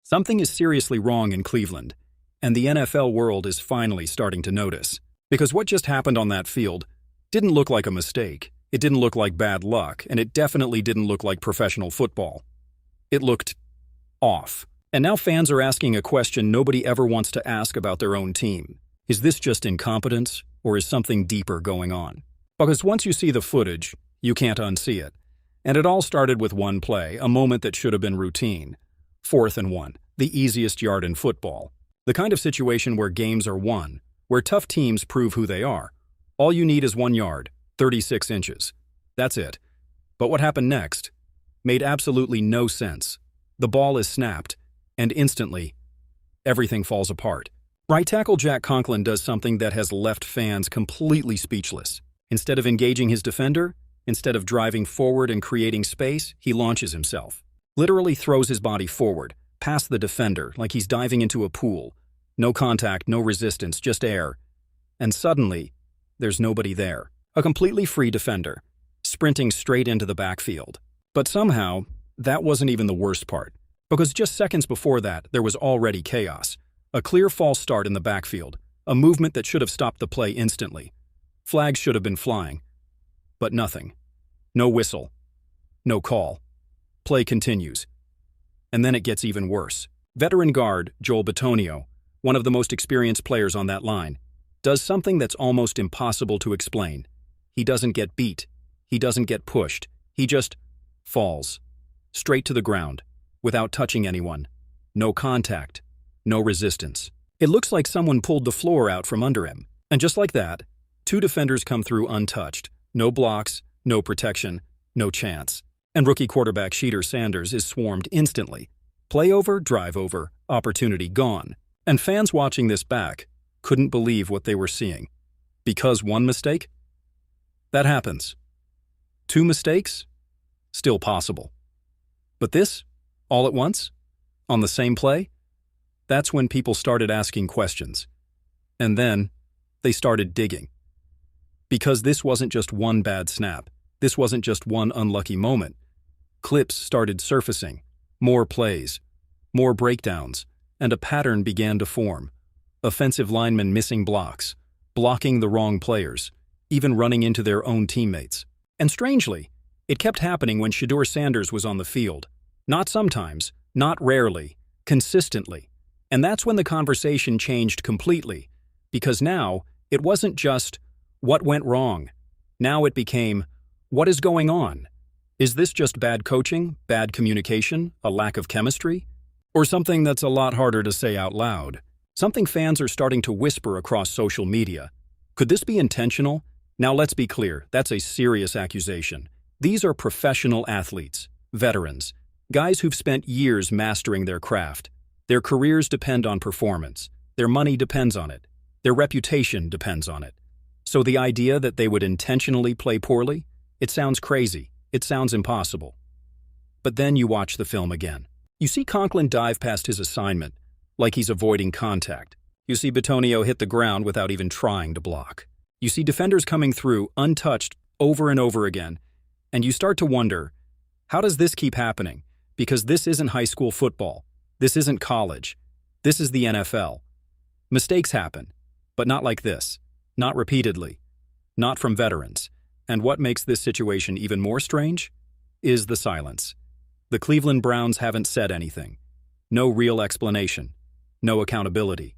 Something is seriously wrong in Cleveland, and the NFL world is finally starting to notice. Because what just happened on that field didn't look like a mistake, it didn't look like bad luck, and it definitely didn't look like professional football. It looked off. And now fans are asking a question nobody ever wants to ask about their own team. Is this just incompetence, or is something deeper going on? Because once you see the footage, you can't unsee it. And it all started with one play, a moment that should have been routine. 4th and 1, the easiest yard in football. The kind of situation where games are won, where tough teams prove who they are. All you need is 1 yard, 36 inches. That's it. But what happened next made absolutely no sense. The ball is snapped, and instantly, everything falls apart. Right tackle Jack Conklin does something that has left fans completely speechless. Instead of engaging his defender, instead of driving forward and creating space, he launches himself. Literally throws his body forward, past the defender, like he's diving into a pool. No contact, no resistance, just air. And suddenly, there's nobody there. A completely free defender, sprinting straight into the backfield. But somehow, that wasn't even the worst part. Because just seconds before that, there was already chaos. A clear false start in the backfield, a movement that should have stopped the play instantly. Flags should have been flying. But nothing. No whistle. No call. Play continues. And then it gets even worse. Veteran guard Joel Bitonio, one of the most experienced players on that line, does something that's almost impossible to explain. He doesn't get beat. He doesn't get pushed. He just falls. Straight to the ground, without touching anyone. No contact. No resistance. It looks like someone pulled the floor out from under him. And just like that, 2 defenders come through untouched. No blocks, no protection, no chance. And rookie quarterback Shedeur Sanders is swarmed instantly. Play over, drive over, opportunity gone. And fans watching this back couldn't believe what they were seeing. Because 1 mistake? That happens. 2 mistakes? Still possible. But this, all at once? On the same play? That's when people started asking questions. And then, they started digging. Because this wasn't just one bad snap. This wasn't just one unlucky moment. Clips started surfacing, more plays, more breakdowns, and a pattern began to form. Offensive linemen missing blocks, blocking the wrong players, even running into their own teammates. And strangely, it kept happening when Shedeur Sanders was on the field. Not sometimes, not rarely, consistently. And that's when the conversation changed completely, because now it wasn't just what went wrong. Now it became, what is going on? Is this just bad coaching, bad communication, a lack of chemistry? Or something that's a lot harder to say out loud? Something fans are starting to whisper across social media. Could this be intentional? Now let's be clear, that's a serious accusation. These are professional athletes, veterans, guys who've spent years mastering their craft. Their careers depend on performance. Their money depends on it. Their reputation depends on it. So the idea that they would intentionally play poorly? It sounds crazy. It sounds impossible. But then you watch the film again. You see Conklin dive past his assignment, like he's avoiding contact. You see Bitonio hit the ground without even trying to block. You see defenders coming through untouched over and over again, and you start to wonder, how does this keep happening? Because this isn't high school football. This isn't college. This is the NFL. Mistakes happen, but not like this. Not repeatedly. Not from veterans. And what makes this situation even more strange is the silence. The Cleveland Browns haven't said anything. No real explanation. No accountability.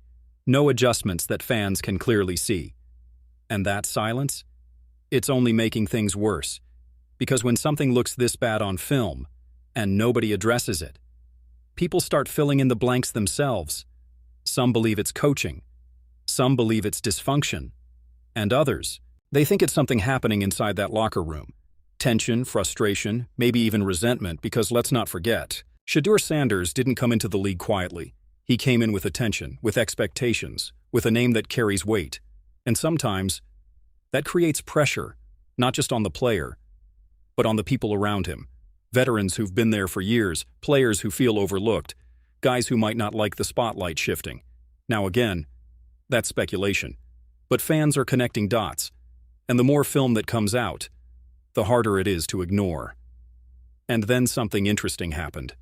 No adjustments that fans can clearly see. And that silence? It's only making things worse. Because when something looks this bad on film, and nobody addresses it, people start filling in the blanks themselves. Some believe it's coaching. Some believe it's dysfunction. And others, they think it's something happening inside that locker room. Tension, frustration, maybe even resentment, because let's not forget, Shedeur Sanders didn't come into the league quietly. He came in with attention, with expectations, with a name that carries weight. And sometimes, that creates pressure, not just on the player, but on the people around him. Veterans who've been there for years, players who feel overlooked, guys who might not like the spotlight shifting. Now again, that's speculation. But fans are connecting dots. And the more film that comes out, the harder it is to ignore. And then something interesting happened.